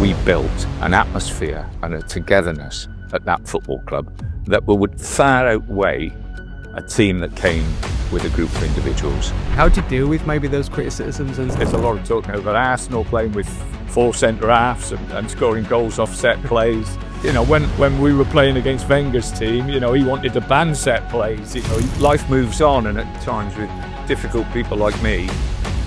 we built an atmosphere and a togetherness at that football club that would far outweigh a team that came with a group of individuals. How do you deal with maybe those criticisms? There's a lot of talking about Arsenal playing with 4 centre-halves and scoring goals off set plays. You know, when we were playing against Wenger's team, you know, he wanted to ban set plays. You know, life moves on, and at times with difficult people like me,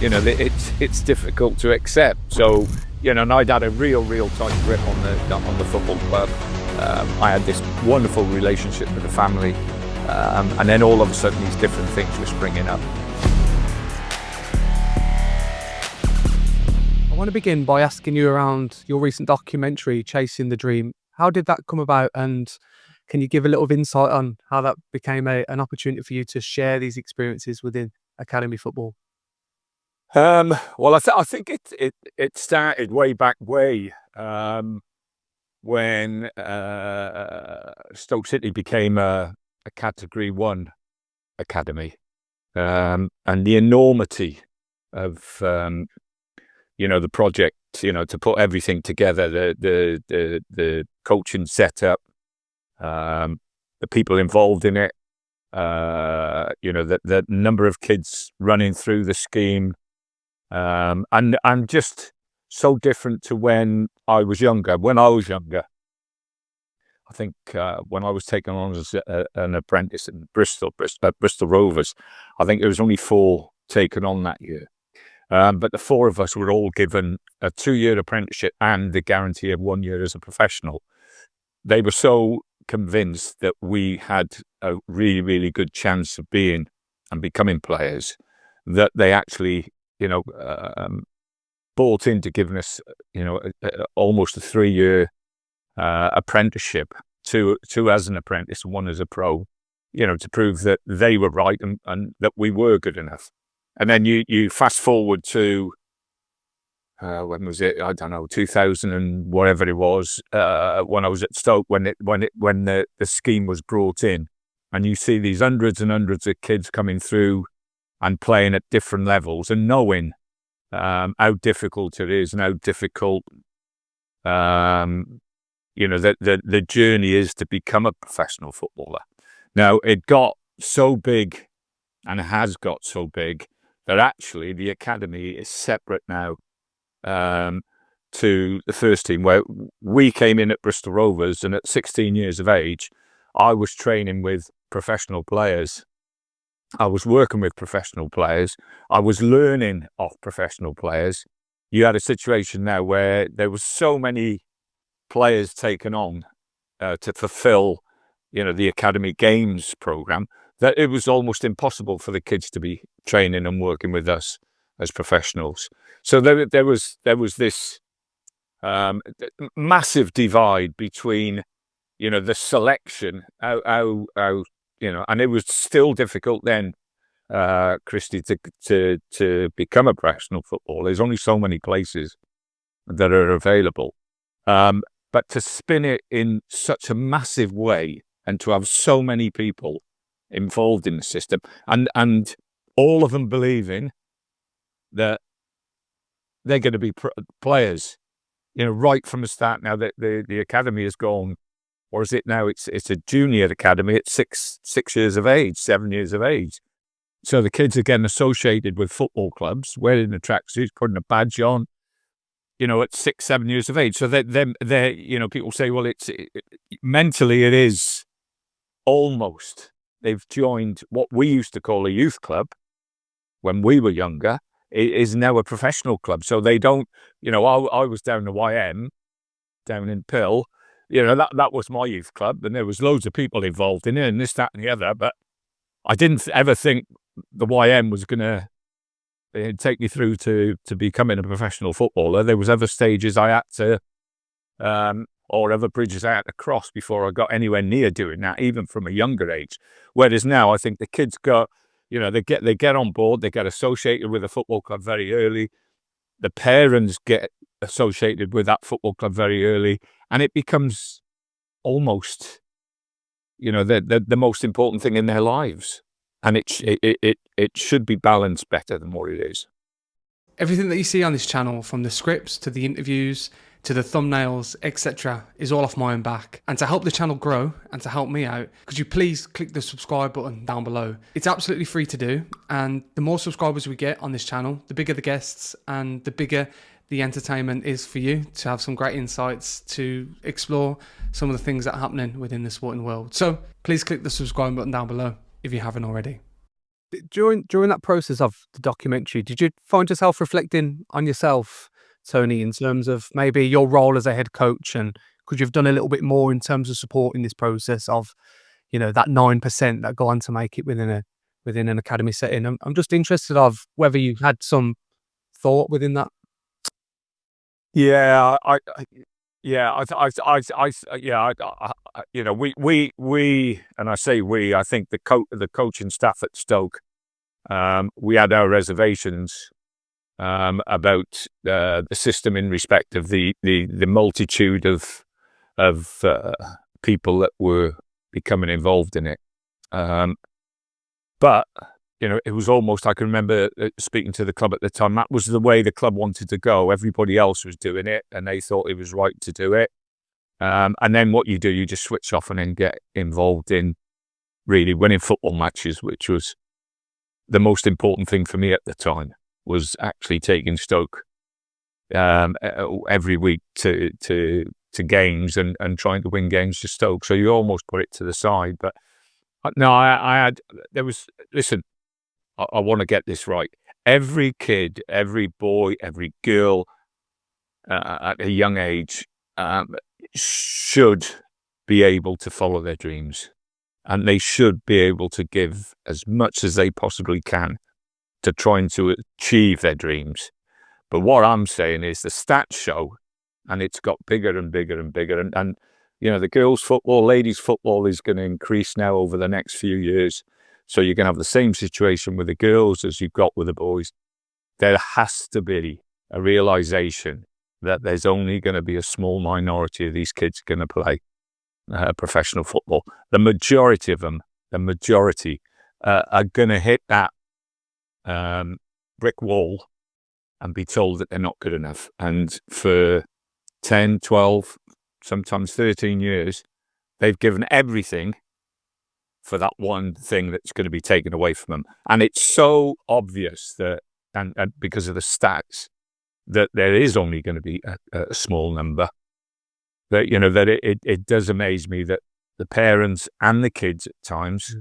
you know, it's difficult to accept. So, you know, and I'd had a real tight grip on the football club. I had this wonderful relationship with the family, and then all of a sudden these different things were springing up. I want to begin by asking you around your recent documentary, Chasing the Dream. How did that come about, and can you give a little insight on how that became an opportunity for you to share these experiences within academy football? Well, I think it started way back when Stoke City became a Category 1 academy, and the enormity of you know, the project, you know, to put everything together, the coaching setup, the people involved in it, you know, the number of kids running through the scheme, and just so different to when I was younger. When I was younger, I think when I was taken on as an apprentice in Bristol Rovers, I think there was only 4 taken on that year. But the 4 of us were all given a 2-year apprenticeship and the guarantee of 1 year as a professional. They were so convinced that we had a really good chance of being and becoming players that they actually, you know, bought into giving us, you know, almost a 3-year apprenticeship, 2 as an apprentice and 1 as a pro, you know, to prove that they were right and that we were good enough. And then you fast forward to when was it? I don't know, 2000 and whatever it was, when I was at Stoke, when the scheme was brought in, and you see these hundreds and hundreds of kids coming through and playing at different levels, and knowing how difficult it is and how difficult you know, the journey is to become a professional footballer. Now, it got so big, and it has got so big, that actually the academy is separate now to the first team, where we came in at Bristol Rovers, and at 16 years of age, I was training with professional players. I was working with professional players. I was learning off professional players. You had a situation now where there was so many players taken on to fulfill, you know, the academy games program, that it was almost impossible for the kids to be training and working with us as professionals. So there was this massive divide between, you know, the selection, how you know, and it was still difficult then, Christie, to become a professional footballer. There's only so many places that are available, but to spin it in such a massive way, and to have so many people involved in the system, and all of them believing that they're going to be players, you know, right from the start. Now that the academy has gone, or is it now? It's a junior academy at 6 years of age, 7 years of age. So the kids are getting associated with football clubs, wearing the tracksuits, putting a badge on, you know, at 6, 7 years of age. So they're you know, people say, well, mentally it is almost, they've joined what we used to call a youth club when we were younger. It is now a professional club. So they don't, you know, I was down the YM, down in Pill, you know, that was my youth club, and there was loads of people involved in it, and this, that, and the other, but I didn't ever think the YM was going to take me through to becoming a professional footballer. There was other stages I had to, or other bridges I had to cross before I got anywhere near doing that, even from a younger age. Whereas now, I think the kids got, you know, they get on board, they get associated with a football club very early. The parents get associated with that football club very early, and it becomes almost, you know, the most important thing in their lives. And it should be balanced better than what it is. Everything that you see on this channel, from the scripts to the interviews to the thumbnails, etc., is all off my own back. And to help the channel grow and to help me out, could you please click the subscribe button down below? It's absolutely free to do, and the more subscribers we get on this channel, the bigger the guests and the bigger the entertainment is for you to have some great insights to explore some of the things that are happening within the sporting world. So please click the subscribe button down below if you haven't already. During that process of the documentary, did you find yourself reflecting on yourself, Tony, in terms of maybe your role as a head coach, and could you have done a little bit more in terms of supporting this process of, you know, that 9% that go on to make it within an academy setting? I'm just interested of whether you had some thought within that. Yeah, yeah, you know, we, and I say we, I think the coaching staff at Stoke, we had our reservations about the system in respect of the multitude of people that were becoming involved in it. But you know, it was almost, I can remember speaking to the club at the time, that was the way the club wanted to go. Everybody else was doing it and they thought it was right to do it. And then what you do, you just switch off and then get involved in really winning football matches, which was the most important thing for me at the time, was actually taking Stoke every week to games and trying to win games for Stoke. So you almost put it to the side. But no, listen, I want to get this right. Every kid, every boy, every girl at a young age should be able to follow their dreams, and they should be able to give as much as they possibly can to trying to achieve their dreams. But what I'm saying is the stats show, and it's got bigger and bigger and bigger. And you know, the girls' football, ladies' football is going to increase now over the next few years. So you're going to have the same situation with the girls as you've got with the boys. There has to be a realization that there's only going to be a small minority of these kids going to play professional football. The majority of them, are going to hit that brick wall and be told that they're not good enough. And for 10, 12, sometimes 13 years, they've given everything for that one thing that's going to be taken away from them. And it's so obvious that, and because of the stats, that there is only going to be a small number. That, you know, that it does amaze me that the parents and the kids at times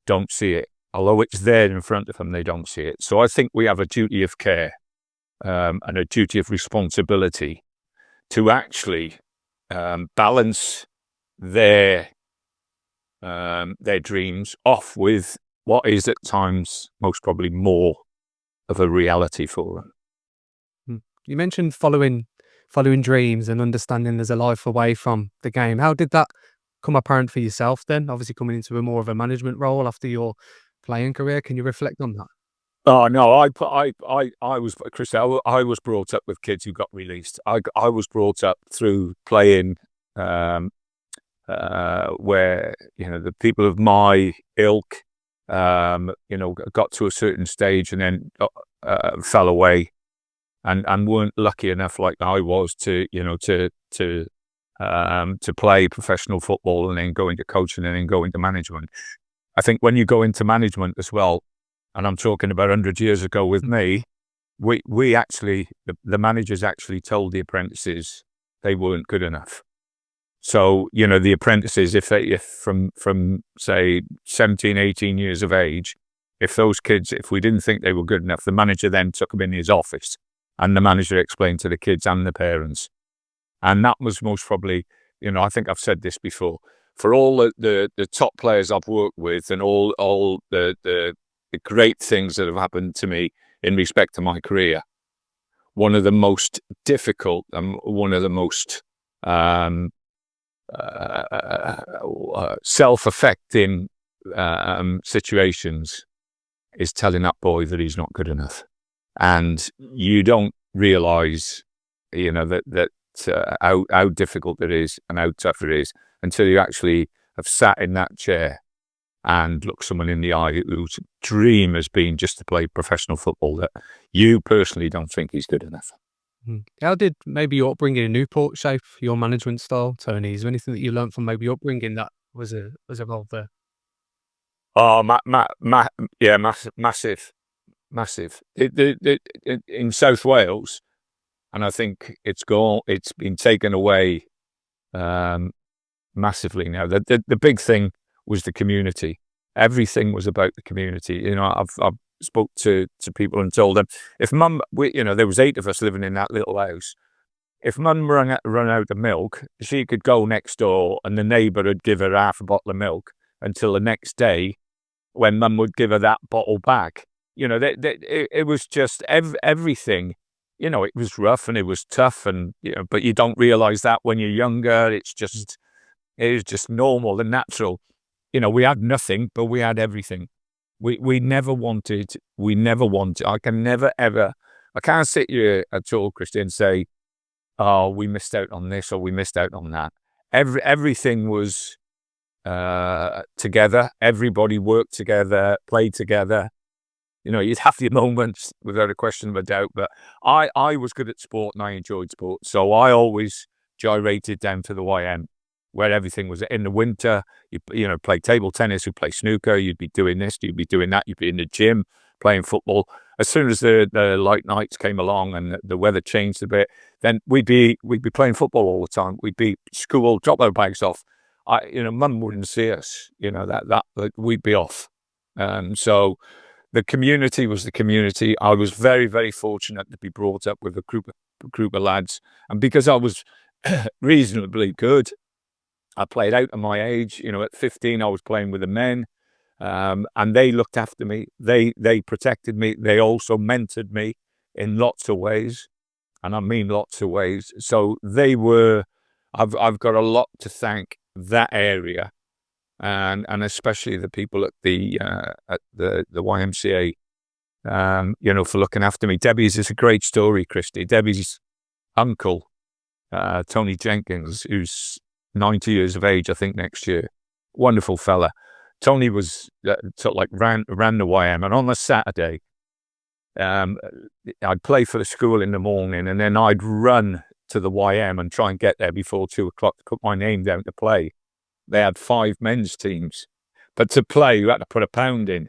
don't see it. Although it's there in front of them, they don't see it. So I think we have a duty of care and a duty of responsibility to actually balance their dreams off with what is at times most probably more of a reality for them. You mentioned following dreams and understanding there's a life away from the game. How did that come apparent for yourself then? Obviously coming into a more of a management role after your playing career. Can you reflect on that? Oh no, I was, Christie, I was brought up with kids who got released. I was brought up through playing where, you know, the people of my ilk, you know, got to a certain stage and then fell away and weren't lucky enough like I was to, you know, to play professional football and then go into coaching and then go into management. I think when you go into management as well, and I'm talking about 100 years ago with me, we actually, the managers actually told the apprentices they weren't good enough. So, you know, the apprentices, if from say 17, 18 years of age, if those kids, if we didn't think they were good enough, the manager then took them in his office and the manager explained to the kids and the parents. And that was most probably, you know, I think I've said this before, for all the top players I've worked with and all the great things that have happened to me in respect to my career, one of the most difficult and one of the most self-affecting situations is telling that boy that he's not good enough. And you don't realize, you know, that how difficult it is and how tough it is until you actually have sat in that chair and look someone in the eye whose dream has been just to play professional football, that you personally don't think he's good enough. How did maybe your upbringing in Newport shape your management style, Tony? Is there anything that you learned from maybe your upbringing that was involved there? Oh, yeah, massive, massive. In South Wales, and I think it's been taken away um, massively now. The big thing was the community. Everything was about the community. I've spoke to people and told them if there was 8 of us living in that little house. If mum run out of milk, she could go next door and the neighbour would give her half a bottle of milk until the next day when mum would give her that bottle back. It was just everything. It was rough and it was tough, and but you don't realise that when you're younger. It was just normal and natural. We had nothing, but we had everything. We never wanted. We never wanted. I can never ever. I can't sit here at all, Christie, and say, "Oh, we missed out on this or we missed out on that." Everything was together. Everybody worked together, played together. You'd have your moments without a question of a doubt, but I was good at sport and I enjoyed sport. So I always gyrated down to the YM where everything was. In the winter, you play table tennis, you play snooker, you'd be doing this, you'd be doing that, you'd be in the gym playing football. As soon as the light nights came along and the weather changed a bit, then we'd be playing football all the time. We'd be school, drop our bags off. Mum wouldn't see us, that we'd be off. So the community was the community. I was very, very fortunate to be brought up with a group of lads. And because I was reasonably good, I played out at my age. At 15, I was playing with the men. And they looked after me. They protected me. They also mentored me in lots of ways. And I mean lots of ways. So I've got a lot to thank that area. And especially the people at the YMCA, for looking after me. Debbie's is a great story, Christie. Debbie's uncle, Tony Jenkins, who's 90 years of age, I think, next year. Wonderful fella. Tony was ran the YM, and on a Saturday, I'd play for the school in the morning, and then I'd run to the YM and try and get there before 2:00 to put my name down to play. They had 5 men's teams, but to play, you had to put £1 in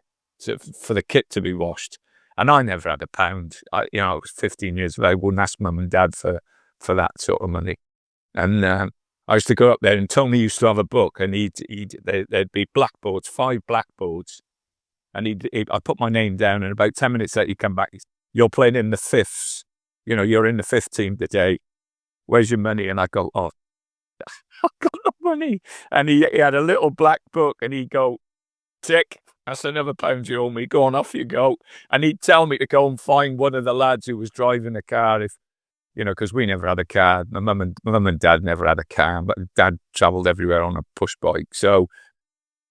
for the kit to be washed. And I never had £1. I was 15 years old. I wouldn't ask mum and dad for that sort of money. And I used to go up there, and Tony used to have a book, and there'd be blackboards, 5 blackboards, and I'd put my name down, and about 10 minutes later, he'd come back. You're playing in the fifths. You're in the 5th team today. Where's your money? And I go, oh, I've got no money. And he had a little black book, and he'd go, tick, that's another £1 you owe me. Go on, off you go. And he'd tell me to go and find one of the lads who was driving a car, because we never had a car. My mum and dad never had a car, but dad travelled everywhere on a push bike. So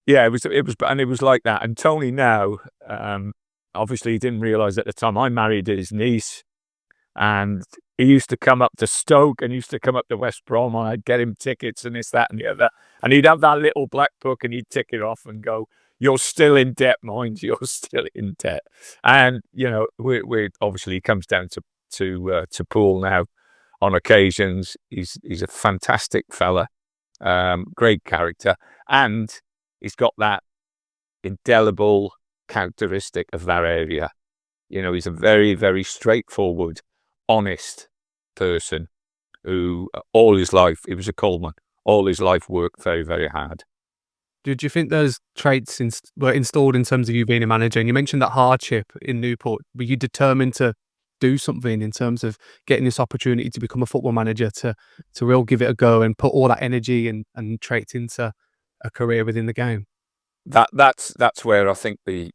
yeah, it was like that. And Tony now, obviously he didn't realise at the time, I married his niece, and he used to come up to Stoke and used to come up to West Brom, and I'd get him tickets and this, that and the other. And he'd have that little black book and he'd tick it off and go, you're still in debt, mind, you're still in debt. And, we obviously he comes down to pool now on occasions. He's a fantastic fella, great character. And he's got that indelible characteristic of that area. He's a very, very straightforward, honest person who all his life, he was a coalman, all his life worked very, very hard. Did you think those traits were installed in terms of you being a manager? And you mentioned that hardship in Newport. Were you determined to do something in terms of getting this opportunity to become a football manager, to really give it a go and put all that energy and traits into a career within the game? That's where I think the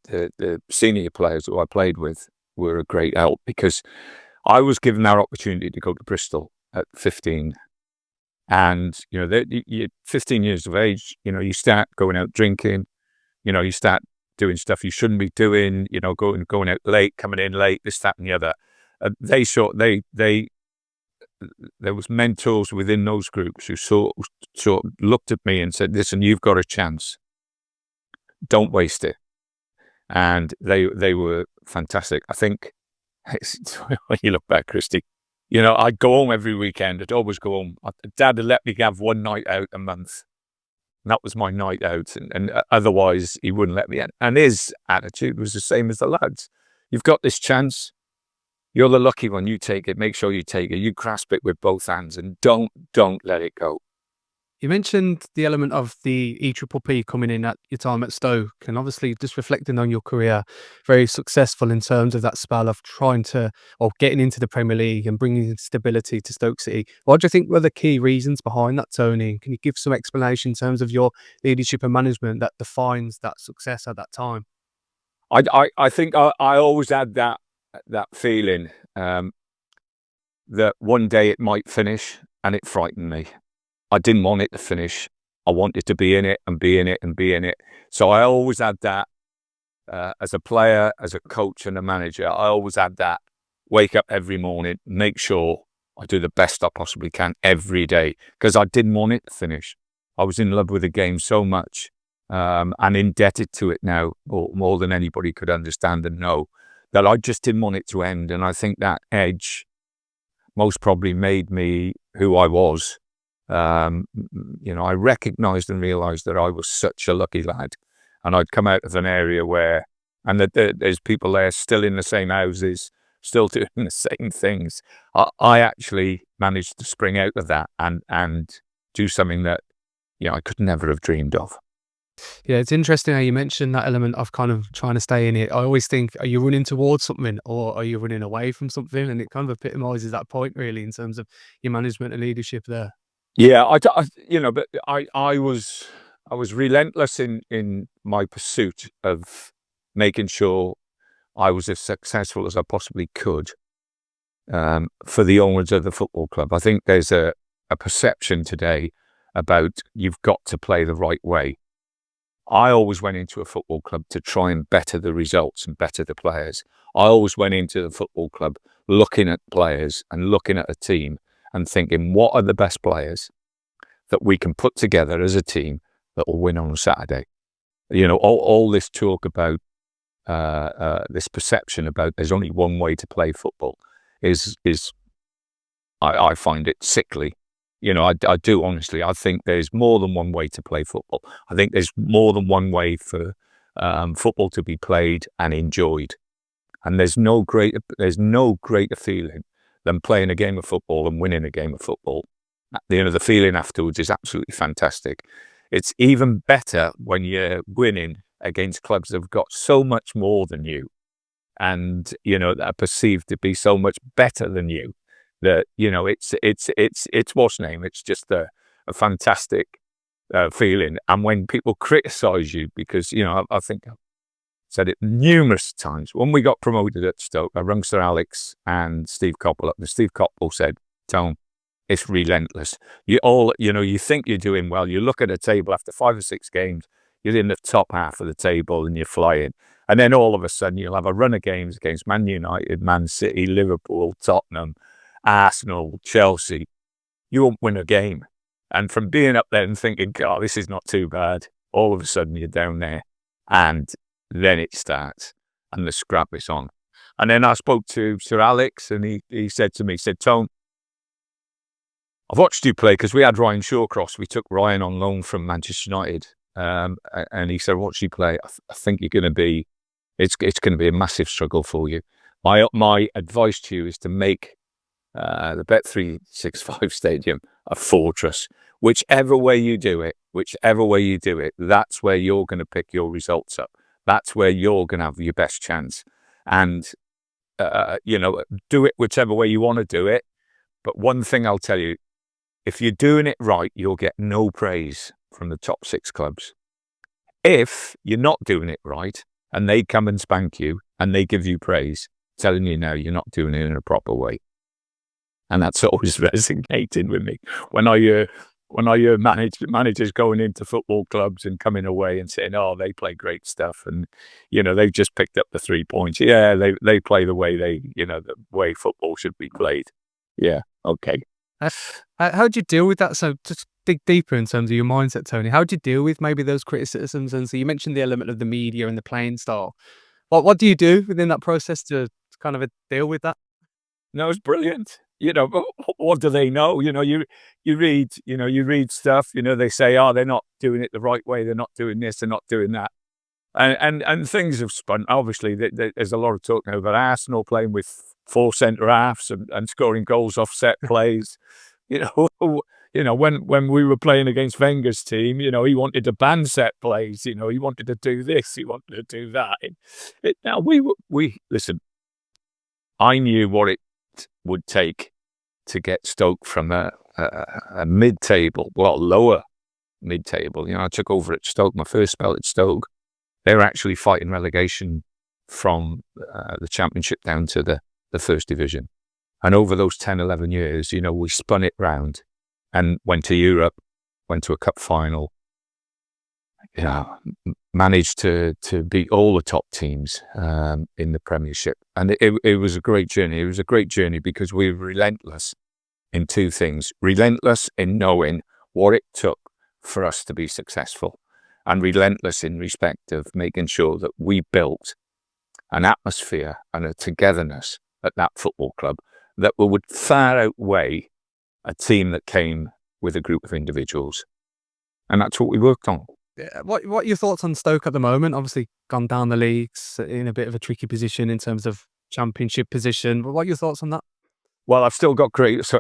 senior players who I played with were a great help, because I was given that opportunity to go to Bristol at 15. And, you're 15 years of age, you start going out drinking, you start doing stuff you shouldn't be doing, going out late, coming in late, this, that and the other. There was mentors within those groups who sort of looked at me and said, listen, you've got a chance. Don't waste it. And they were fantastic. I think when you look back, Christie, I'd go home every weekend. I'd always go home. Dad would let me have one night out a month. And that was my night out. And otherwise, he wouldn't let me in. And his attitude was the same as the lads. You've got this chance. You're the lucky one. You take it. Make sure you take it. You grasp it with both hands and don't let it go. You mentioned the element of the EPPP coming in at your time at Stoke, and obviously just reflecting on your career, very successful in terms of that spell of trying to, or getting into the Premier League and bringing stability to Stoke City. What do you think were the key reasons behind that, Tony? Can you give some explanation in terms of your leadership and management that defines that success at that time? I think I always had that feeling that one day it might finish, and it frightened me. I didn't want it to finish. I wanted to be in it and be in it and be in it. So I always had that as a player, as a coach and a manager. I always had that wake up every morning, make sure I do the best I possibly can every day, because I didn't want it to finish. I was in love with the game so much and indebted to it now more than anybody could understand and know, that I just didn't want it to end. And I think that edge most probably made me who I was. I recognised and realised that I was such a lucky lad, and I'd come out of an area where, and that there's people there still in the same houses, still doing the same things. I actually managed to spring out of that and do something that I could never have dreamed of. Yeah, it's interesting how you mentioned that element of kind of trying to stay in it. I always think, are you running towards something or are you running away from something? And it kind of epitomises that point, really, in terms of your management and leadership there. Yeah, but I was relentless in my pursuit of making sure I was as successful as I possibly could for the owners of the football club. I think there's a perception today about you've got to play the right way. I always went into a football club to try and better the results and better the players. I always went into the football club looking at players and looking at a team and thinking, what are the best players that we can put together as a team that will win on a Saturday? All this talk about this perception about there's only one way to play football is I find it sickly. I do honestly. I think there's more than one way to play football. I think there's more than one way for football to be played and enjoyed. And there's no greater feeling than playing a game of football and winning a game of football. The feeling afterwards is absolutely fantastic. It's even better when you're winning against clubs that have got so much more than you, and that are perceived to be so much better than you. That it's what's name. It's just a fantastic feeling. And when people criticise you, because I think I've said it numerous times. When we got promoted at Stoke, I rung Sir Alex and Steve Coppell up, and Steve Coppell said, "Tone, it's relentless. You think you're doing well. You look at a table after 5 or 6 games, you're in the top half of the table and you're flying. And then all of a sudden you'll have a run of games against Man United, Man City, Liverpool, Tottenham, Arsenal, Chelsea. You won't win a game. And from being up there and thinking, God, this is not too bad, all of a sudden you're down there. And then it starts and the scrap is on." And then I spoke to Sir Alex, and he said to me, Tone, I've watched you play, because we had Ryan Shawcross. We took Ryan on loan from Manchester United. And he said, watch you play. I think you're going to be, it's going to be a massive struggle for you. My advice to you is to make the Bet365 Stadium a fortress. Whichever way you do it, that's where you're going to pick your results up. That's where you're going to have your best chance. And, do it whichever way you want to do it. But one thing I'll tell you, if you're doing it right, you'll get no praise from the top 6 clubs. If you're not doing it right and they come and spank you and they give you praise, telling you now you're not doing it in a proper way. And that's always resonating with me. When I hear managers going into football clubs and coming away and saying, oh, they play great stuff, and they've just picked up the 3 points. Yeah, they play the way the way football should be played. Yeah, okay. How do you deal with that? So just dig deeper in terms of your mindset, Tony. How do you deal with maybe those criticisms? And so you mentioned the element of the media and the playing style. What do you do within that process to kind of deal with that? No, it's brilliant. But what do they know? You read stuff. They say, oh, they're not doing it the right way. They're not doing this. They're not doing that. And things have spun. Obviously, there's a lot of talk now about Arsenal playing with 4 centre halves and scoring goals off set plays. You know, when we were playing against Wenger's team, he wanted to ban set plays. He wanted to do this. He wanted to do that. Now we listen. I knew what it would take to get Stoke from a mid-table, lower mid-table. I took over at Stoke, my first spell at Stoke. They were actually fighting relegation from the Championship down to the First Division. And over those 10, 11 years, we spun it round and went to Europe, went to a cup final, managed to beat all the top teams in the Premiership. And it was a great journey. It was a great journey because we were relentless in 2 things. Relentless in knowing what it took for us to be successful, and relentless in respect of making sure that we built an atmosphere and a togetherness at that football club that would far outweigh a team that came with a group of individuals. And that's what we worked on. What are your thoughts on Stoke at the moment? Obviously gone down the leagues, in a bit of a tricky position in terms of Championship position. What are your thoughts on that? Well, I've still got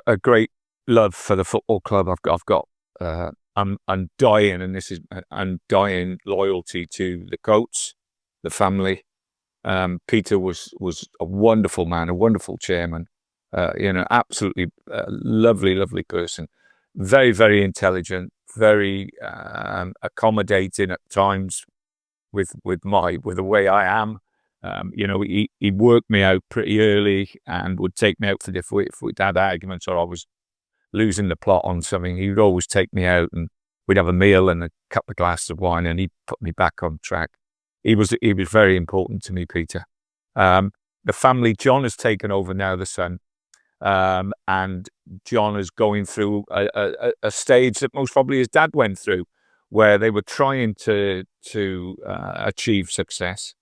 a great love for the football club. I've got undying loyalty to the coach, the family. Peter was a wonderful man, a wonderful chairman. Absolutely lovely person. Very, very intelligent, very accommodating at times with the way I am. He worked me out pretty early and would take me out for if we'd had arguments or I was losing the plot on something. He would always take me out and we'd have a meal and a couple of glasses of wine, and he'd put me back on track. He was very important to me, Peter. The family, John has taken over now, the son, and John is going through a stage that most probably his dad went through, where they were trying to achieve success,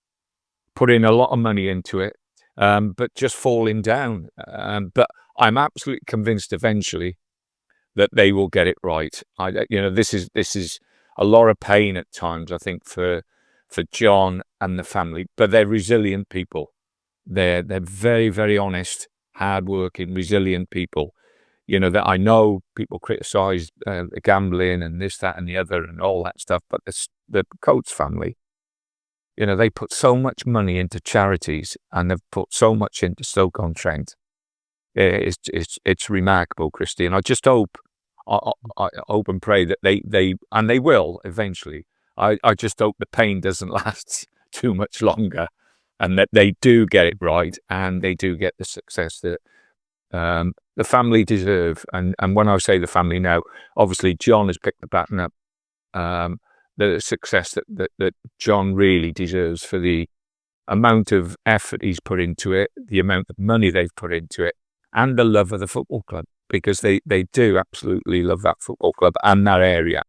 put in a lot of money into it, but just falling down. But I'm absolutely convinced eventually that they will get it right. This is a lot of pain at times, I think, for John and the family, but they're resilient people. They're very, very honest, hardworking, resilient people. That I know people criticise gambling and this, that, and the other, and all that stuff, but the Coates family, they put so much money into charities and they've put so much into Stoke-on-Trent. It's remarkable, Christie, and I just hope, I hope and pray that they will eventually. I just hope the pain doesn't last too much longer, and that they do get it right and they do get the success that the family deserve. And when I say the family now, obviously John has picked the baton up. The success that John really deserves for the amount of effort he's put into it, the amount of money they've put into it, and the love of the football club, because they do absolutely love that football club and that area.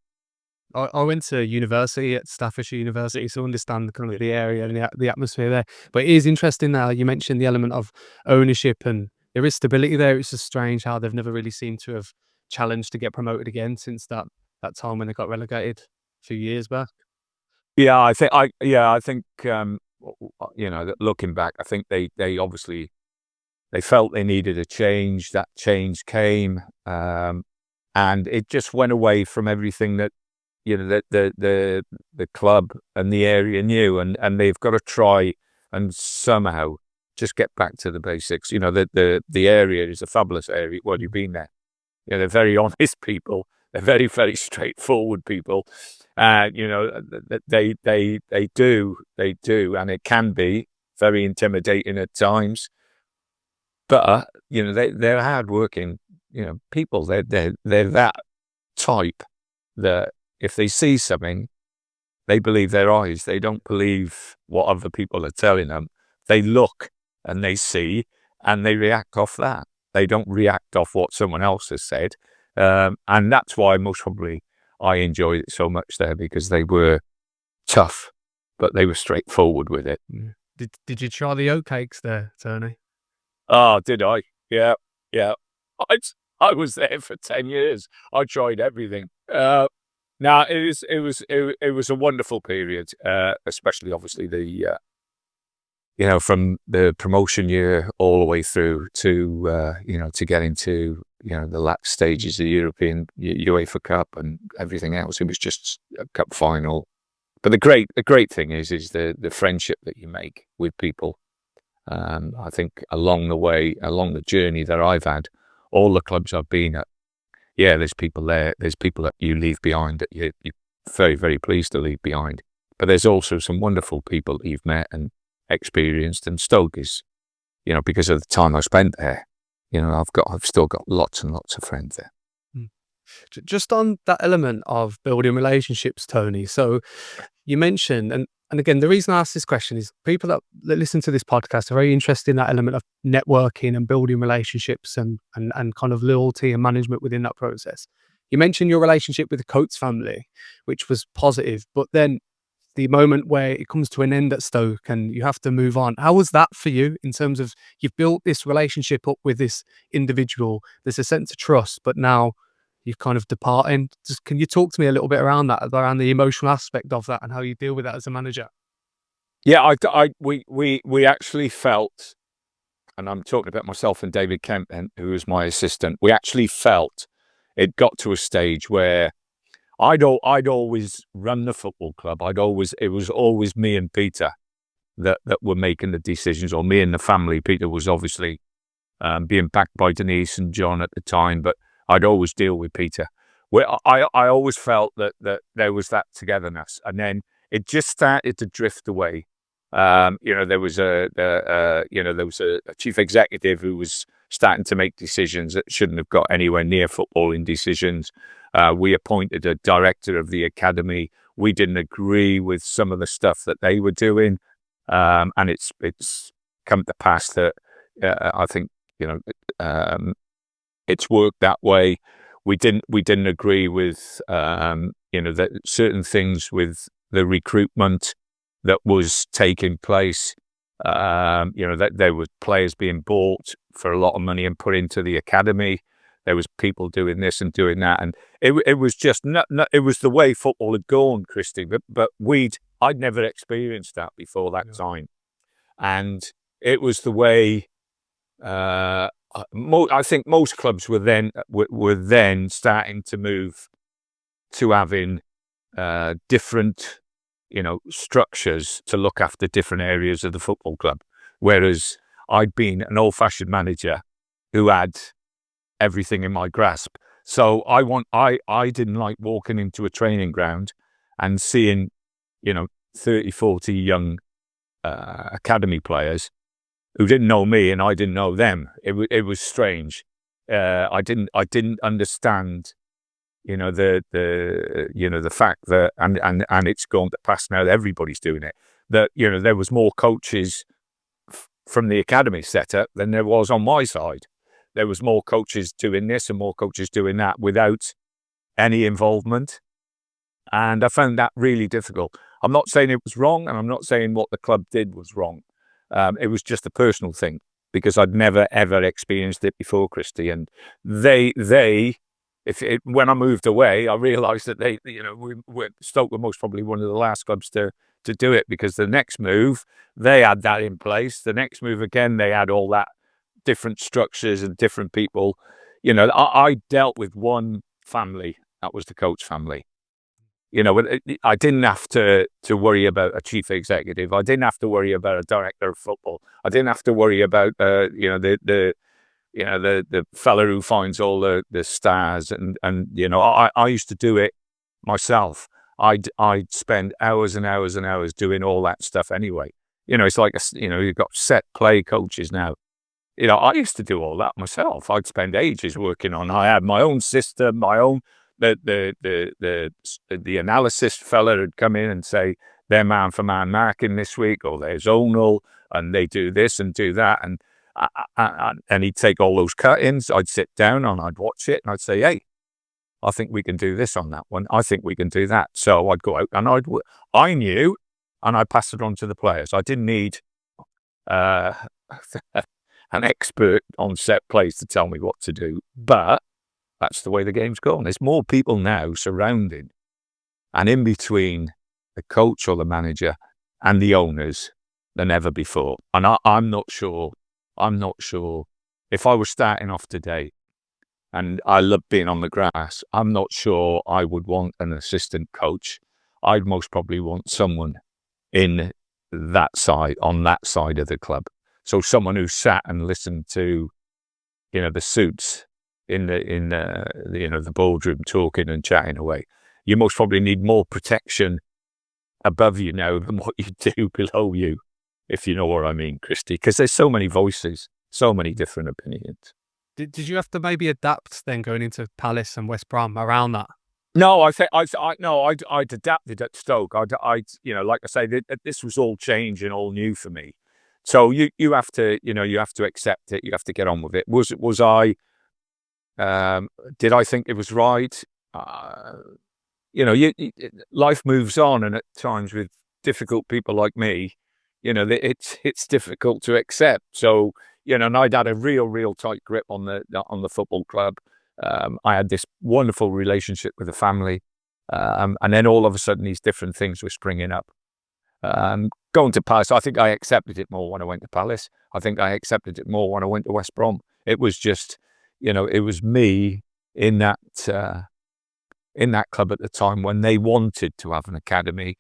I went to university at Staffordshire University, so I understand kind of the area and the atmosphere there. But it is interesting now, you mentioned the element of ownership, and there is stability there. It's just strange how they've never really seemed to have challenged to get promoted again since that time when they got relegated a few years back. Yeah, I think that looking back, I think they obviously they felt they needed a change. That change came, and it just went away from everything that the club and the area knew, and they've got to try and somehow just get back to the basics. The area is a fabulous area. Well, you've been there. They're very honest people. They're very, very straightforward people. They do, and it can be very intimidating at times. But they're hardworking, people. They're that type that if they see something, they believe their eyes. They don't believe what other people are telling them. They look and they see and they react off that. They don't react off what someone else has said. And that's why most probably I enjoyed it so much there, because they were tough, but they were straightforward with it. Did you try the oat cakes there, Tony? Oh, did I? Yeah. I, I was there for 10 years. I tried everything. Now it was a wonderful period, especially obviously from the promotion year all the way through to to get into the last stages of the European UEFA Cup and everything else. It was just a cup final. But the great thing is the friendship that you make with people. I think along the way, along the journey that I've had, all the clubs I've been at, there's people there. There's people that you leave behind that you're very, very pleased to leave behind. But there's also some wonderful people that you've met and experienced. And Stoke is, because of the time I spent there, I've still got lots and lots of friends there. Just on that element of building relationships, Tony. So you mentioned, and again, the reason I ask this question is people that listen to this podcast are very interested in that element of networking and building relationships and kind of loyalty and management within that process. You mentioned your relationship with the Coates family, which was positive, but then the moment where it comes to an end at Stoke and you have to move on. How was that for you in terms of you've built this relationship up with this individual? There's a sense of trust, but now you're kind of departing. Just can you talk to me a little bit around that, around the emotional aspect of that and how you deal with that as a manager? Yeah, we actually felt, and I'm talking about myself and David Kemp, who was my assistant. We actually felt it got to a stage where I'd always run the football club. It was always me and Peter that were making the decisions, or me and the family. Peter was obviously being backed by Denise and John at the time, but I'd always deal with Peter. I always felt that there was that togetherness, and then it just started to drift away. There was a chief executive who was starting to make decisions that shouldn't have got anywhere near footballing decisions. We appointed a director of the academy. We didn't agree with some of the stuff that they were doing, and it's come to pass that I think it's worked that way. We didn't agree with that certain things with the recruitment that was taking place. That there were players being bought for a lot of money and put into the academy. There was people doing this and doing that, and it was just it was the way football had gone, Christie. But I'd never experienced that before that time, and it was the way. I think most clubs were then starting to move to having different, structures to look after different areas of the football club. Whereas I'd been an old-fashioned manager who had everything in my grasp. So I didn't like walking into a training ground and seeing, 30, 40 young academy players who didn't know me and I didn't know them. It was strange. I didn't understand, the fact that and it's gone to pass now that everybody's doing it. That there was more coaches from the academy setup than there was on my side. There was more coaches doing this and more coaches doing that without any involvement, and I found that really difficult. I'm not saying it was wrong, and I'm not saying what the club did was wrong. It was just a personal thing because I'd never ever experienced it before, Christie. And when I moved away, I realised that Stoke were most probably one of the last clubs to do it, because the next move they had that in place. The next move again, they had all that different structures and different people. I dealt with one family. That was the Coates family. I didn't have to worry about a chief executive. I didn't have to worry about a director of football. I didn't have to worry about the fella who finds all the stars. And I used to do it myself. I'd spend hours and hours and hours doing all that stuff anyway. It's like you've got set play coaches now. I used to do all that myself. I'd spend ages working on. I had my own system, my own. The analysis fella would come in and say they're man for man marking this week, or they're zonal, and they do this and do that, and he'd take all those cut-ins. I'd sit down and I'd watch it, and I'd say, "Hey, I think we can do this on that one. I think we can do that." So I'd go out and I knew, and I passed it on to the players. I didn't need an expert on set plays to tell me what to do. But that's the way the game's gone. There's more people now surrounded and in between the coach or the manager and the owners than ever before. And I'm not sure if I was starting off today and I love being on the grass, I'm not sure I would want an assistant coach. I'd most probably want someone in that side, on that side of the club. So someone who sat and listened to, the suits in the boardroom talking and chatting away. You most probably need more protection above you now than what you do below you, if you know what I mean, Christie, because there's so many voices, so many different opinions. Did you have to maybe adapt then going into Palace and West Brom around that? No, I'd adapted at Stoke. Like I say, this was all change and all new for me. So you have to, you have to accept it. You have to get on with it. Was I? Did I think it was right? Life moves on, and at times with difficult people like me, it's difficult to accept. So and I'd had a real tight grip on the football club. I had this wonderful relationship with the family, and then all of a sudden these different things were springing up. Going to Palace, I think I accepted it more when I went to Palace. I think I accepted it more when I went to West Brom. It was just, it was me in that club at the time when they wanted to have an academy,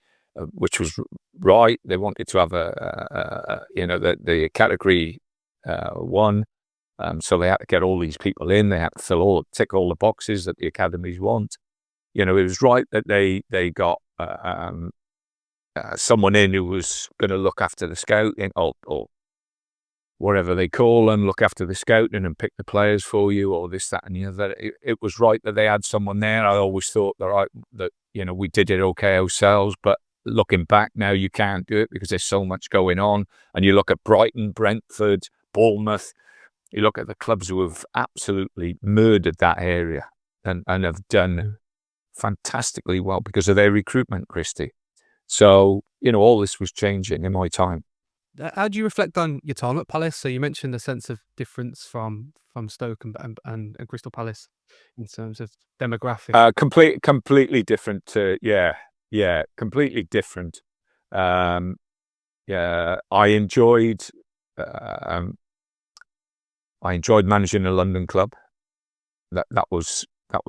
which was right. They wanted to have the category 1. So they had to get all these people in. They had to tick all the boxes that the academies want. It was right that they got someone in who was going to look after the scouting or whatever they call them, look after the scouting and pick the players for you, or this, that, and the other. It was right that they had someone there. I always thought that we did it okay ourselves, but looking back now, you can't do it because there's so much going on. And you look at Brighton, Brentford, Bournemouth. You look at the clubs who have absolutely murdered that area and have done fantastically well because of their recruitment, Christie. So, all this was changing in my time. How do you reflect on your time at Palace? So you mentioned the sense of difference from Stoke and Crystal Palace in terms of demographic. Completely different. Completely different. I enjoyed managing a London club. That was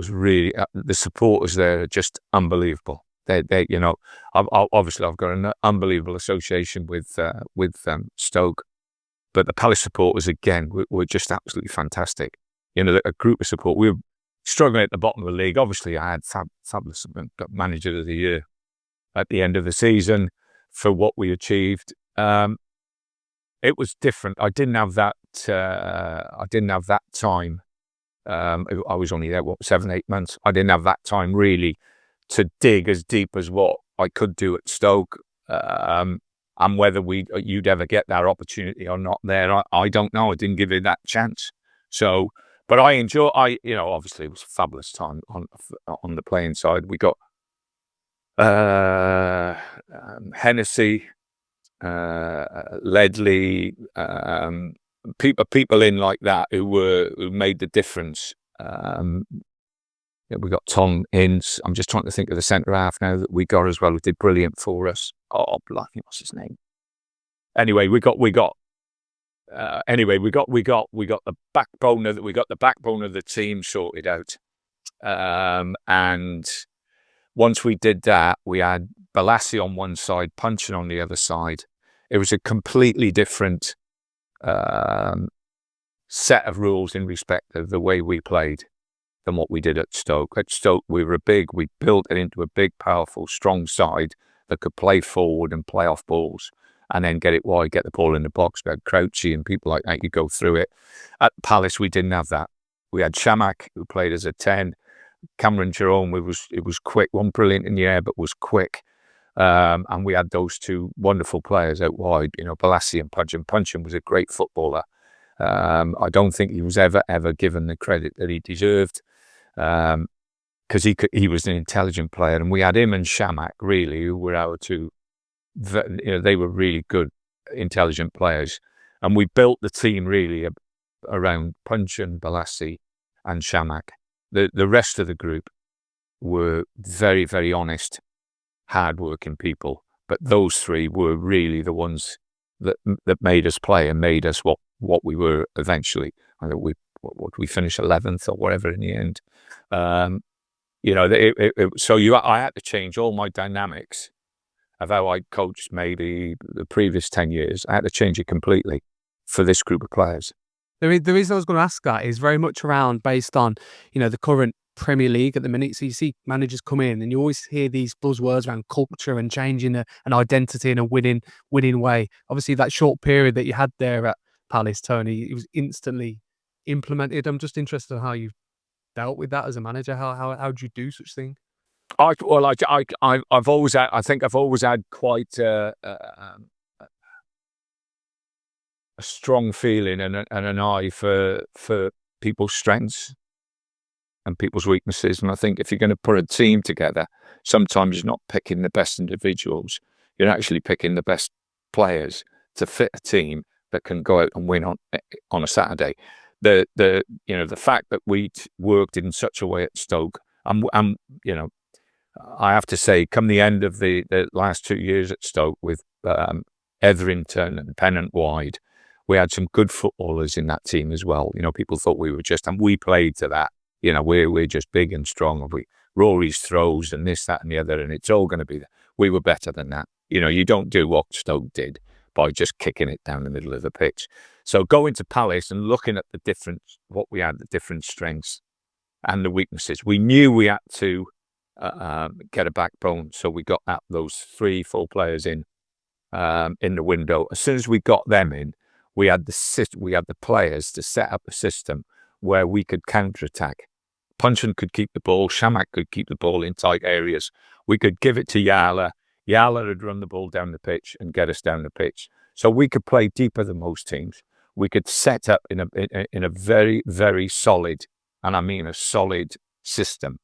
really the supporters there are just unbelievable. They obviously I've got an unbelievable association with Stoke, but the Palace supporters again were just absolutely fantastic. A group of support. We were struggling at the bottom of the league. Obviously, I had fabulous manager of the year at the end of the season for what we achieved. It was different. I didn't have that time. I was only there 7-8 months. I didn't have that time really to dig as deep as what I could do at Stoke, and whether you'd ever get that opportunity or not there, I don't know. I didn't give it that chance. So, but obviously it was a fabulous time on the playing side. We got Hennessy, Ledley, people in like that who made the difference. We got Tom Ince. I'm just trying to think of the centre half now that we got as well, who did brilliant for us. Oh, bloody, what's his name? Anyway, we got the backbone of the team sorted out. And once we did that, we had Balassi on one side, Puncheon on the other side. It was a completely different set of rules in respect of the way we played than what we did at Stoke. At Stoke, we built it into a big, powerful, strong side that could play forward and play off balls and then get it wide, get the ball in the box. We had Crouchy and people like that. You go through it. At Palace, we didn't have that. We had Shamak, who played as a 10. Cameron Jerome, it was quick, wasn't brilliant in the air, but was quick. And we had those two wonderful players out wide, Balassi and Puncheon. Puncheon was a great footballer. I don't think he was ever given the credit that he deserved, because he was an intelligent player, and we had him and Shamak really, who were our two. They were really good, intelligent players. And we built the team really around Punchin, Balassi, and Shamak. The rest of the group were very, very honest, hard-working people. But those three were really the ones that made us play and made us what we were eventually. I think we finished 11th or whatever in the end. I had to change all my dynamics of how I coached maybe the previous 10 years. I had to change it completely for this group of players. The reason I was going to ask that is very much around based on, the current Premier League at the minute. So you see managers come in and you always hear these buzzwords around culture and changing an identity in a winning way. Obviously, that short period that you had there at Palace, Tony, it was instantly implemented. I'm just interested in how you dealt with that as a manager. How do you do such thing? I've always had. I think I've always had quite a strong feeling and an eye for people's strengths and people's weaknesses. And I think if you're going to put a team together, sometimes you're not picking the best individuals. You're actually picking the best players to fit a team that can go out and win on a Saturday. The fact that we worked in such a way at Stoke, I have to say, come the end of the last 2 years at Stoke with Etherington and Pennant wide, we had some good footballers in that team as well. People thought we were and we played to that. We're just big and strong. And Rory's throws and this, that, and the other, and it's all going to be. We were better than that. You don't do what Stoke did by just kicking it down the middle of the pitch. So going to Palace and looking at the different strengths and the weaknesses, we knew we had to get a backbone. So we got those 3-4 players in the window. As soon as we got them in, we had the players to set up a system where we could counter-attack. Punchin could keep the ball. Shamak could keep the ball in tight areas. We could give it to Yala. Yala would run the ball down the pitch and get us down the pitch. So we could play deeper than most teams. We could set up in a very, very solid, and I mean a solid system,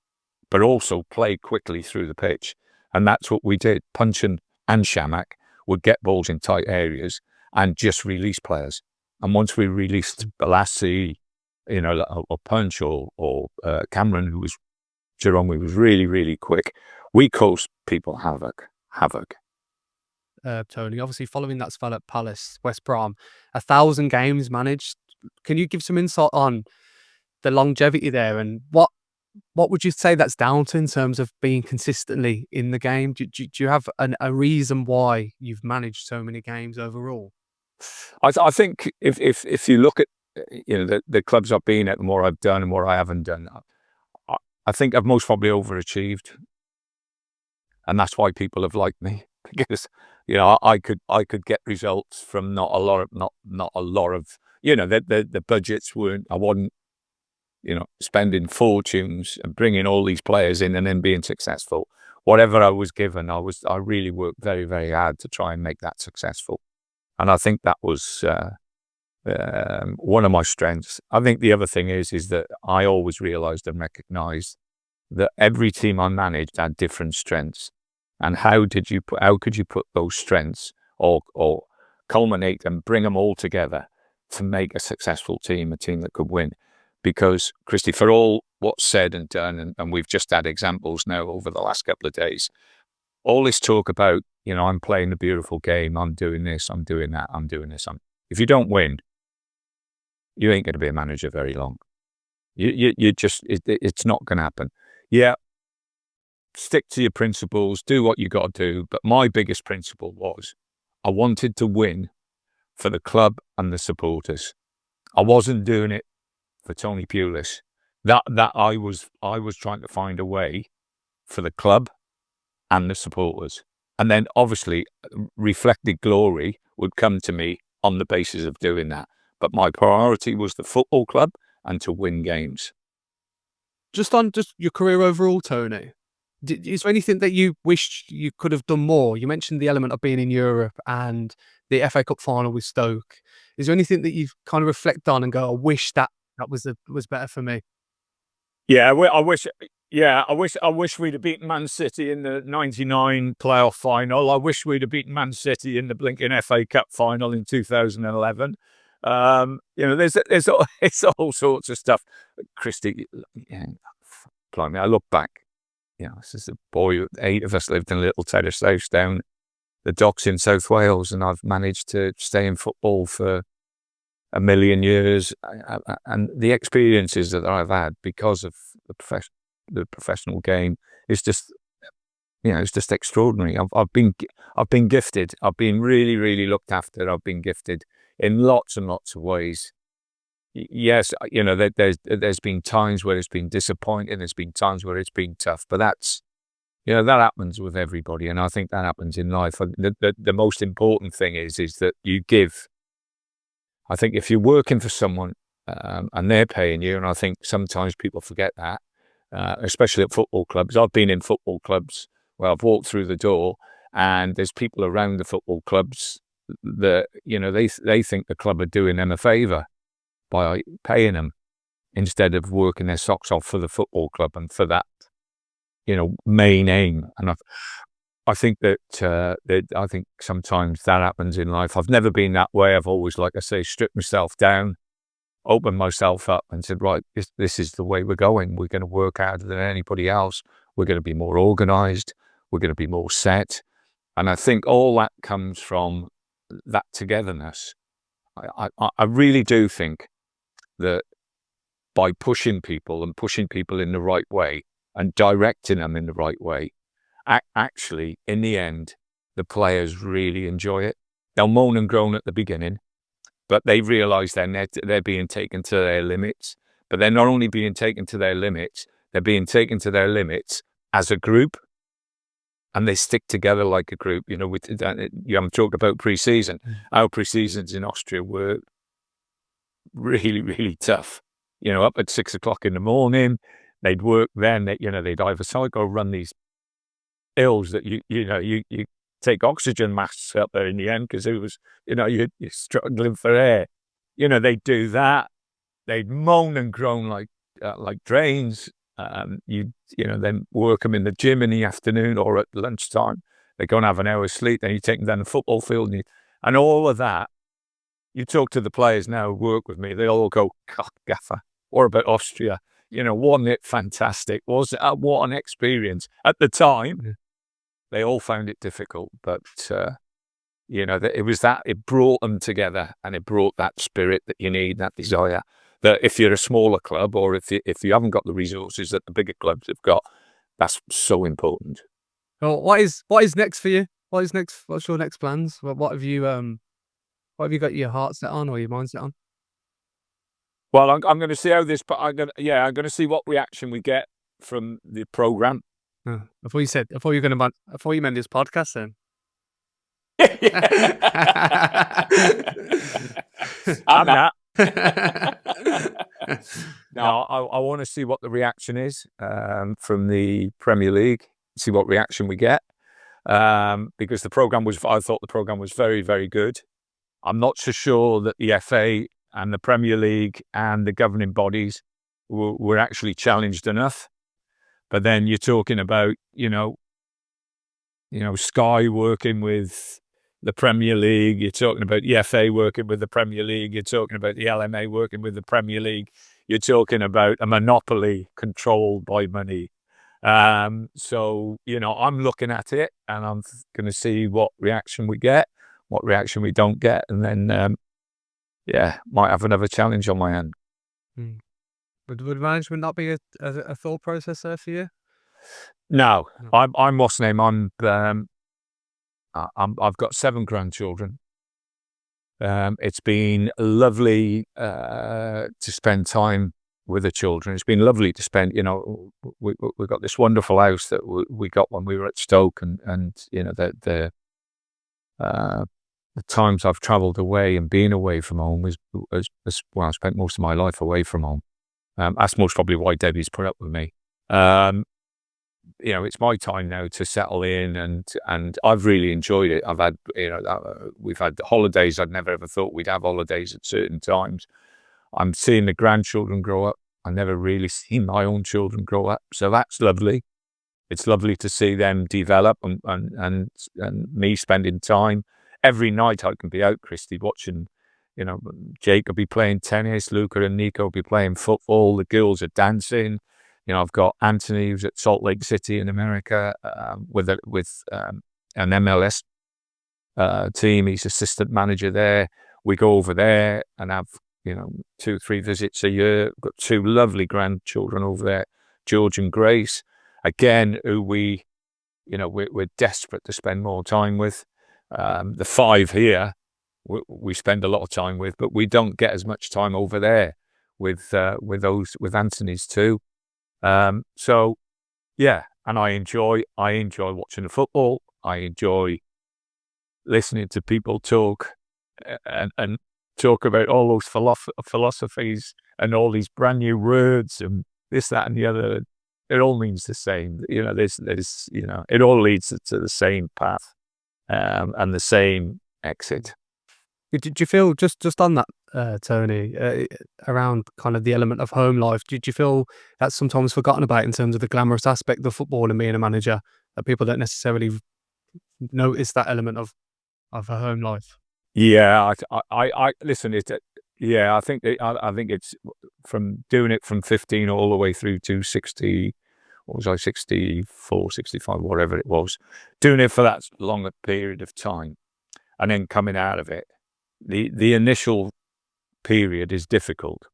but also play quickly through the pitch. And that's what we did. Punchin and Shamak would get balls in tight areas and just release players. And once we released Balassi, or Punch or Cameron, who was really, really quick, we caused people havoc. Tony, obviously following that spell at Palace, West Brom, 1,000 games managed. Can you give some insight on the longevity there and what would you say that's down to in terms of being consistently in the game? Do you have a reason why you've managed so many games overall? I think if you look at the clubs I've been at and what I've done and what I haven't done, I think I've most probably overachieved, and that's why people have liked me, because I could get results from not a lot of the budgets weren't. I wasn't spending fortunes and bringing all these players in and then being successful. Whatever I was given, I really worked very, very hard to try and make that successful. And I think that was one of my strengths. I think the other thing is that I always realised and recognised that every team I managed had different strengths. And how could you put those strengths or culminate and bring them all together to make a successful team, a team that could win? Because, Christie, for all what's said and done, and we've just had examples now over the last couple of days, all this talk about, I'm playing a beautiful game, I'm doing this, I'm doing that, I'm doing this. If you don't win, you ain't going to be a manager very long. It's not going to happen. Yeah, stick to your principles, do what you got to do. But my biggest principle was I wanted to win for the club and the supporters. I wasn't doing it for Tony Pulis. That I was trying to find a way for the club and the supporters. And then obviously reflected glory would come to me on the basis of doing that. But my priority was the football club and to win games. Just your career overall, Tony, is there anything that you wished you could have done more? You mentioned the element of being in Europe and the FA Cup final with Stoke. Is there anything that you've kind of reflect on and go, I wish that was better for me? Yeah, I wish, Yeah, I wish we'd have beaten Man City in the '99 playoff final. I wish we'd have beaten Man City in the blinking FA Cup final in 2011. There's all, it's all sorts of stuff. Christie, yeah, blimey, I look back. This is a boy. 8 of us lived in a little terrace house down the docks in South Wales, and I've managed to stay in football for a million years. And the experiences that I've had because of the professional game is just, it's just extraordinary. I've been gifted. I've been really, really looked after. I've been gifted in lots and lots of ways. Yes, there's been times where it's been disappointing. There's been times where it's been tough, but that happens with everybody, and I think that happens in life. The most important thing is that you give. I think if you're working for someone and they're paying you, and I think sometimes people forget that, especially at football clubs. I've been in football clubs where I've walked through the door, and there's people around the football clubs that they think the club are doing them a favour by paying them instead of working their socks off for the football club and for that main aim. And I think that I think sometimes that happens in life. I've never been that way. I've always, like I say, stripped myself down, opened myself up, and said, right, this is the way we're going. We're going to work harder than anybody else. We're going to be more organised. We're going to be more set. And I think all that comes from that togetherness. I really do think that by pushing people in the right way and directing them in the right way, actually, in the end, the players really enjoy it. They'll moan and groan at the beginning, but they realise they're being taken to their limits. But they're not only being taken to their limits, they're being taken to their limits as a group, and they stick together like a group. You haven't talked about pre-season. Our pre-seasons in Austria were really, really tough. Up at 6 o'clock in the morning, they'd work then. They'd either cycle or run these hills that you take oxygen masks up there in the end because it was you're struggling for air. They'd do that. They'd moan and groan like drains. Then work them in the gym in the afternoon or at lunchtime. They go and have an hour's sleep. Then you take them down the football field and all of that. You talk to the players now who work with me, they all go, God, Gaffer, what about Austria? Wasn't it fantastic? What an experience. At the time, they all found it difficult, but, it was that, it brought them together, and it brought that spirit that you need, that desire, that if you're a smaller club or if you haven't got the resources that the bigger clubs have got, that's so important. Well, what is next for you? What's your next plans? What have you got your heart set on or your mind set on? Well, I'm going to see how this, but I'm going to see what reaction we get from the program. Oh, I thought you meant this podcast then. I'm not. No, I want to see what the reaction is from the Premier League. See what reaction we get because I thought the program was very, very good. I'm not so sure that the FA and the Premier League and the governing bodies were actually challenged enough. But then you're talking about, Sky working with the Premier League. You're talking about the FA working with the Premier League. You're talking about the LMA working with the Premier League. You're talking about a monopoly controlled by money. So, I'm looking at it and I'm going to see what reaction we get, what reaction we don't get. And then, might have another challenge on my hand. Would management not be a thought process there for you? No. I'm what's name. I've got 7 grandchildren. It's been lovely to spend time with the children. It's been lovely to spend. We've got this wonderful house that we got when we were at Stoke, and the times I've travelled away and been away from home is I spent most of my life away from home. That's most probably why Debbie's put up with me. It's my time now to settle in, and I've really enjoyed it. I've had, we've had holidays. I'd never ever thought we'd have holidays at certain times. I'm seeing the grandchildren grow up. I never really seen my own children grow up. So that's lovely. It's lovely to see them develop and me spending time. Every night I can be out, Christie, watching, Jake will be playing tennis, Luca and Nico will be playing football, the girls are dancing. I've got Anthony, who's at Salt Lake City in America, with an MLS team. He's assistant manager there. We go over there and have, 2-3 visits a year. We've got 2 lovely grandchildren over there, George and Grace, again, who we're desperate to spend more time with. The 5 here, we spend a lot of time with, but we don't get as much time over there with Anthony's too. So yeah, and I enjoy watching the football. I enjoy listening to people talk and talk about all those philosophies and all these brand new words and this, that, and the other. It all means the same. It all leads to the same path and the same exit. Did you feel, just on that, Tony, around kind of the element of home life, did you feel that's sometimes forgotten about in terms of the glamorous aspect of football and being a manager, that people don't necessarily notice that element of a home life? Yeah, I listen. I think it's from doing it from 15 all the way through to 60. What was I, 64, 65, whatever it was, doing it for that longer period of time, and then coming out of it. The initial period is difficult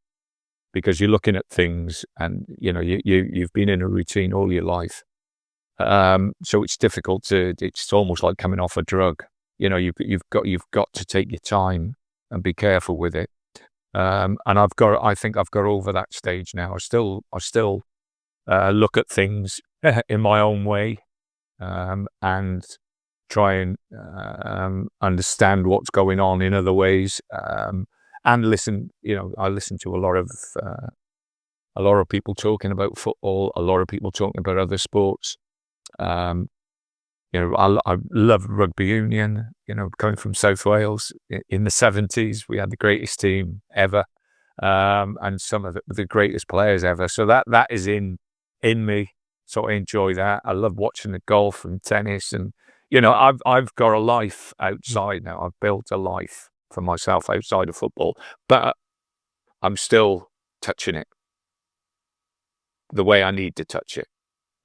because you're looking at things, and you've been in a routine all your life, so it's difficult it's almost like coming off a drug. You've got to take your time and be careful with it. And I think I've got over that stage now. I still look at things in my own way, and try and understand what's going on in other ways, and listen. I listen to a lot of people talking about football, a lot of people talking about other sports. I love rugby union. Coming from South Wales in the 70s, we had the greatest team ever, and some of the greatest players ever. So that is in me. So I enjoy that. I love watching the golf and tennis, and I've got a life outside now. I've built a life for myself outside of football, but I'm still touching it the way I need to touch it.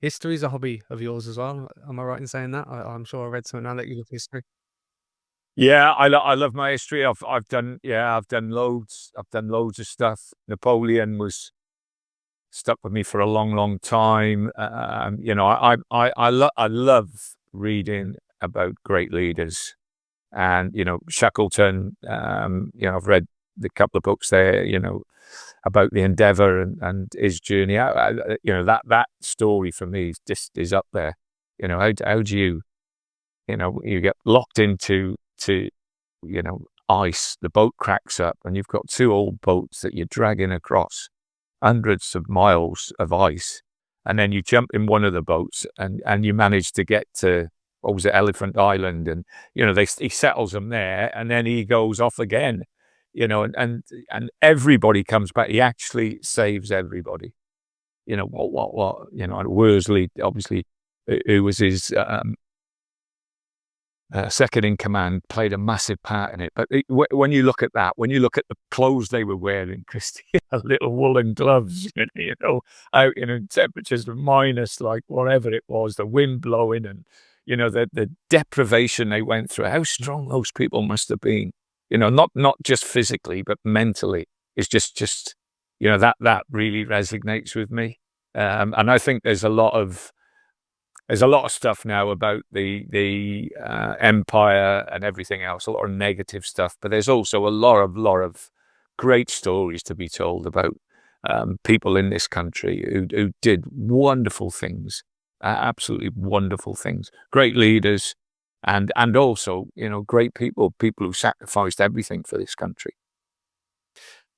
History is a hobby of yours as well. Am I right in saying that? I'm sure I read something now that you love history. Yeah, I love my history. I've done loads. I've done loads of stuff. Napoleon was stuck with me for a long, long time. I love reading about great leaders, and Shackleton. I've read the couple of books there. About the Endeavour and his journey. That story for me is up there. How do you get locked into ice, the boat cracks up, and you've got 2 old boats that you're dragging across hundreds of miles of ice, and then you jump in one of the boats and you manage to get to, what was it, Elephant Island, and he settles them there, and then he goes off again, and everybody comes back. He actually saves everybody. And Worsley, obviously, who was his second in command, played a massive part in it. But when you look at that, when you look at the clothes they were wearing, Christie, little woolen gloves, out in temperatures of minus, like whatever it was, the wind blowing, and the deprivation they went through, how strong those people must have been. Not just physically, but mentally. It's just that really resonates with me. And I think there's a lot of stuff now about the empire and everything else, a lot of negative stuff, but there's also a lot of great stories to be told about people in this country who did wonderful things, absolutely wonderful things, great leaders, and also great people who sacrificed everything for this country.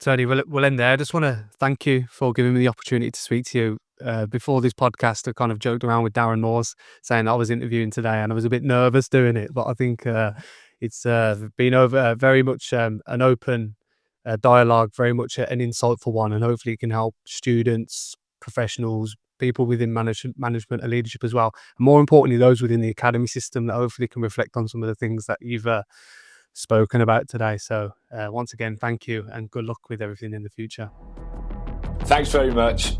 Tony, we'll end there. I just want to thank you for giving me the opportunity to speak to you. Before this podcast, I kind of joked around with Darren Moores, saying I was interviewing today, and I was a bit nervous doing it, but I think it's been over very much an open dialogue, very much an insightful one, and hopefully it can help students, professionals, people within management and leadership as well. And more importantly, those within the academy system that hopefully can reflect on some of the things that you've spoken about today. So once again, thank you and good luck with everything in the future. Thanks very much.